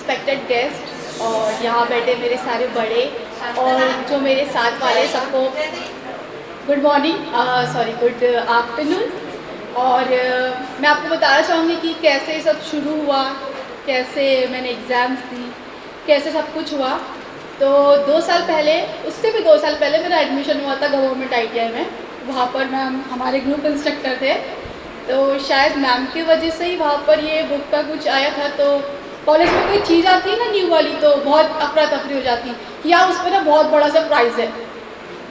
Respected guest और यहाँ बैठे मेरे सारे बड़े और जो मेरे साथ वाले सबको good morning, sorry good afternoon. और मैं आपको बताना चाहूँगी कि कैसे सब शुरू हुआ, कैसे मैंने एग्ज़ाम्स दी, कैसे सब कुछ हुआ। तो 2 साल पहले, उससे भी 2 साल पहले मेरा एडमिशन हुआ था गवर्नमेंट ITI में। वहाँ पर मैम हमारे ग्रुप इंस्ट्रक्टर थे, तो शायद मैम की वजह से ही वहाँ पर ये बुक का कुछ आया था। तो कॉलेज में कोई चीज़ आती है ना न्यू वाली, तो बहुत अफरा तफरी हो जाती कि यार उस पर ना बहुत बड़ा सा प्राइज़ है,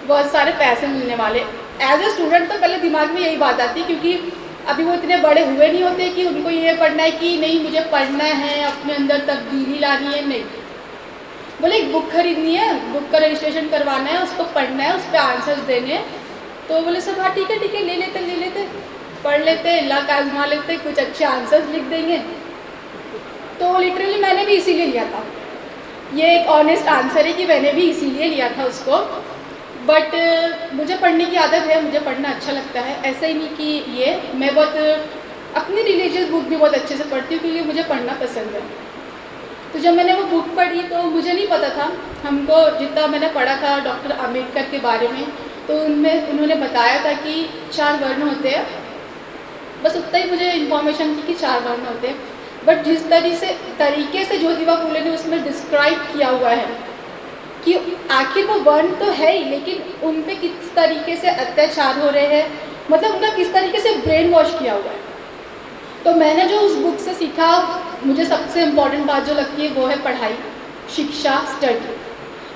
बहुत सारे पैसे मिलने वाले। एज ए स्टूडेंट तो पहले दिमाग में यही बात आती, क्योंकि अभी वो इतने बड़े हुए नहीं होते कि उनको ये पढ़ना है कि नहीं मुझे पढ़ना है, अपने अंदर तब्दीली लानी है। नहीं, बोले एक बुक खरीदनी है, बुक का रजिस्ट्रेशन करवाना है, उसको पढ़ना है, उस पर आंसर्स देने हैं। तो बोले सब हाँ ठीक है ले लेते पढ़ लेते, लक आजमा लेते, कुछ अच्छे आंसर्स लिख देंगे। तो लिटरली मैंने भी इसीलिए लिया था। ये एक ऑनेस्ट आंसर है कि मैंने भी इसीलिए लिया था उसको। बट मुझे पढ़ने की आदत है, मुझे पढ़ना अच्छा लगता है। ऐसा ही नहीं कि ये मैं बहुत अपनी रिलीजियस बुक भी बहुत अच्छे से पढ़ती हूँ, क्योंकि मुझे पढ़ना पसंद है। तो जब मैंने वो बुक पढ़ी तो मुझे नहीं पता था, हमको जितना मैंने पढ़ा था डॉक्टर अम्बेडकर के बारे में, तो उनमें उन्होंने बताया था कि 4 वर्ण होते हैं। बस उतना ही मुझे इन्फॉर्मेशन थी कि 4 वर्ण होते हैं। बट जिस तरीके से ज्योतिबा फुले ने उसमें डिस्क्राइब किया हुआ है कि आखिर वो वर्ण तो है ही, लेकिन उन पे किस तरीके से अत्याचार हो रहे हैं, मतलब उनका किस तरीके से ब्रेन वॉश किया हुआ है। तो मैंने जो उस बुक से सीखा, मुझे सबसे इम्पॉर्टेंट बात जो लगती है वो है पढ़ाई, शिक्षा, स्टडी।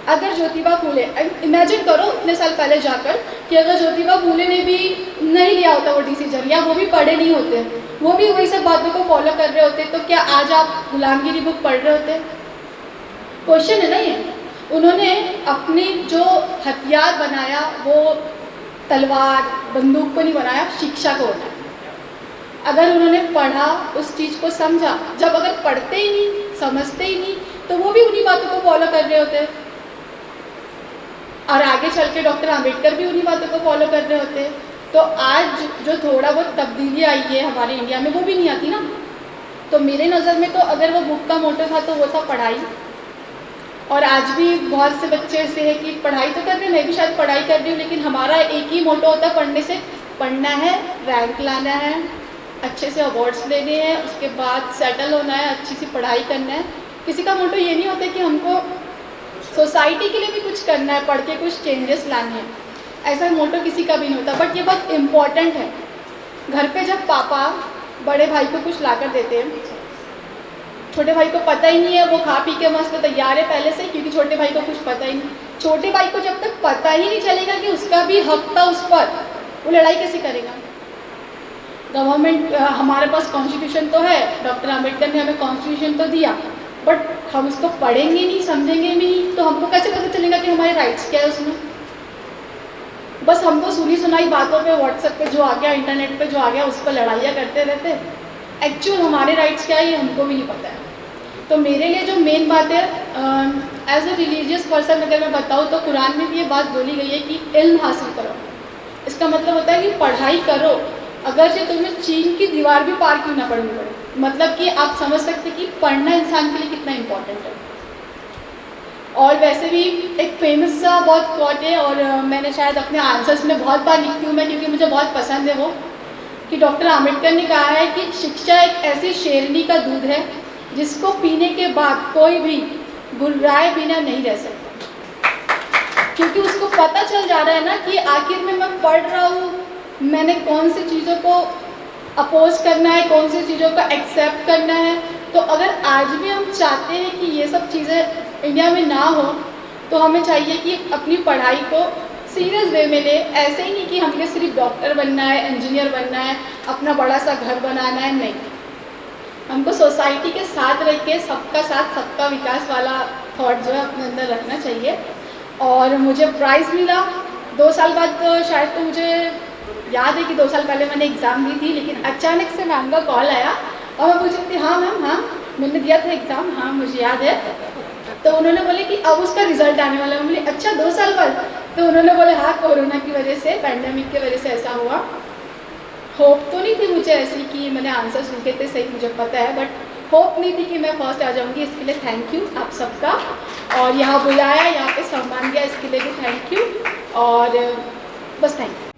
अगर ज्योतिबा फुले, इमेजिन करो इतने साल पहले जाकर कि अगर ज्योतिबा फुले ने भी नहीं लिया होता वो डिसीजन, या वो भी पढ़े नहीं होते, वो भी वही सब बातों को फॉलो कर रहे होते, तो क्या आज आप गुलामगिरी बुक पढ़ रहे होते? क्वेश्चन है ना ये। उन्होंने अपनी जो हथियार बनाया वो तलवार बंदूक को नहीं बनाया, शिक्षा को बनाया। अगर उन्होंने पढ़ा, उस चीज़ को समझा, जब अगर पढ़ते ही नहीं, समझते ही नहीं, तो वो भी उन्हीं बातों को फॉलो कर रहे होते। और आगे चल के डॉक्टर अम्बेडकर भी उन्हीं बातों को फॉलो कर रहे होते। तो आज जो थोड़ा बहुत तब्दीली आई है हमारे इंडिया में, वो भी नहीं आती ना। तो मेरे नज़र में तो अगर वो बुक का मोटो था तो वो था पढ़ाई। और आज भी बहुत से बच्चे ऐसे हैं कि पढ़ाई तो कर रहे हैं, मैं भी शायद पढ़ाई कर रही हूँ, लेकिन हमारा एक ही मोटो होता है पढ़ने से, पढ़ना है, रैंक लाना है, अच्छे से अवार्ड्स लेने हैं, उसके बाद सेटल होना है, अच्छी सी पढ़ाई करना है। किसी का मोटो ये नहीं होता कि हमको सोसाइटी के लिए भी कुछ करना है, पढ़ के कुछ चेंजेस लाने हैं, ऐसा मोटो किसी का भी नहीं होता। बट ये बहुत इम्पॉर्टेंट है। घर पे जब पापा बड़े भाई को कुछ ला कर देते हैं, छोटे भाई को पता ही नहीं है, वो खा पी के मस्त तैयार है पहले से, क्योंकि छोटे भाई को कुछ पता ही नहीं। छोटे भाई को जब तक पता ही नहीं चलेगा कि उसका भी हक था उस पर, वो लड़ाई कैसे करेगा? गवर्नमेंट, हमारे पास कॉन्स्टिट्यूशन तो है, डॉक्टर अम्बेडकर ने हमें कॉन्स्टिट्यूशन तो दिया, बट हम उसको पढ़ेंगे नहीं, समझेंगे नहीं, तो हमको कैसे पता चलेगा कि हमारे राइट्स क्या है उसमें? बस हम तो सुनी सुनाई बातों पे, व्हाट्सएप पे जो आ गया, इंटरनेट पे जो आ गया, उस पर लड़ाइयाँ करते रहते। एक्चुअल हमारे राइट्स क्या है ये हमको भी नहीं पता है। तो मेरे लिए जो मेन बात है, एज ए रिलीजियस पर्सन अगर मैं बताऊँ तो कुरान में भी ये बात बोली गई है कि इल्म हासिल करो। इसका मतलब होता है कि पढ़ाई करो, अगर जो तुम्हें चीन की दीवार भी पार क्यों ना पढ़नी पड़े। मतलब कि आप समझ सकते कि पढ़ना इंसान के लिए कितना इम्पोर्टेंट है। और वैसे भी एक फेमस सा बहुत कोट है, और मैंने शायद अपने आंसर्स में बहुत बार लिखती हूँ मैं, क्योंकि मुझे बहुत पसंद है वो, कि डॉक्टर अम्बेडकर ने कहा है कि शिक्षा एक ऐसी शेरनी का दूध है जिसको पीने के बाद कोई भी गुर्राए बिना नहीं रह सकता। क्योंकि उसको पता चल जा रहा है ना कि आखिर में मैं पढ़ रहा हूँ, मैंने कौन सी चीज़ों को अपोज करना है, कौन सी चीज़ों को एक्सेप्ट करना है। तो अगर आज भी हम चाहते हैं कि ये सब चीज़ें इंडिया में ना हो, तो हमें चाहिए कि अपनी पढ़ाई को सीरियस वे में ले। ऐसे ही नहीं कि हमें सिर्फ डॉक्टर बनना है, इंजीनियर बनना है, अपना बड़ा सा घर बनाना है, नहीं। हमको सोसाइटी के साथ रह के सबका साथ सबका विकास वाला थॉट जो है अपने अंदर रखना चाहिए। और मुझे प्राइज़ मिला 2 साल बाद। तो शायद तो मुझे याद है कि 2 साल पहले मैंने एग्ज़ाम दी थी, लेकिन अचानक से मैम का कॉल आया और मैं पूछ रही थी हाँ मैम, हाँ मैंने दिया था एग्ज़ाम, हाँ मुझे याद है। तो उन्होंने बोले कि अब उसका रिज़ल्ट आने वाला है। मैं बोली अच्छा 2 साल बाद? तो उन्होंने बोले हाँ कोरोना की वजह से, पैंडेमिक की वजह से ऐसा हुआ। होप तो नहीं थी मुझे ऐसी कि मैंने आंसर्स लिखे थे सही, मुझे पता है, बट होप नहीं थी कि मैं फर्स्ट आ जाऊंगी, इसके लिए थैंक यू आप सबका। और यहाँ बुलाया, यहाँ पे सम्मान दिया, इसके लिए भी थैंक यू। और बस थैंक यू।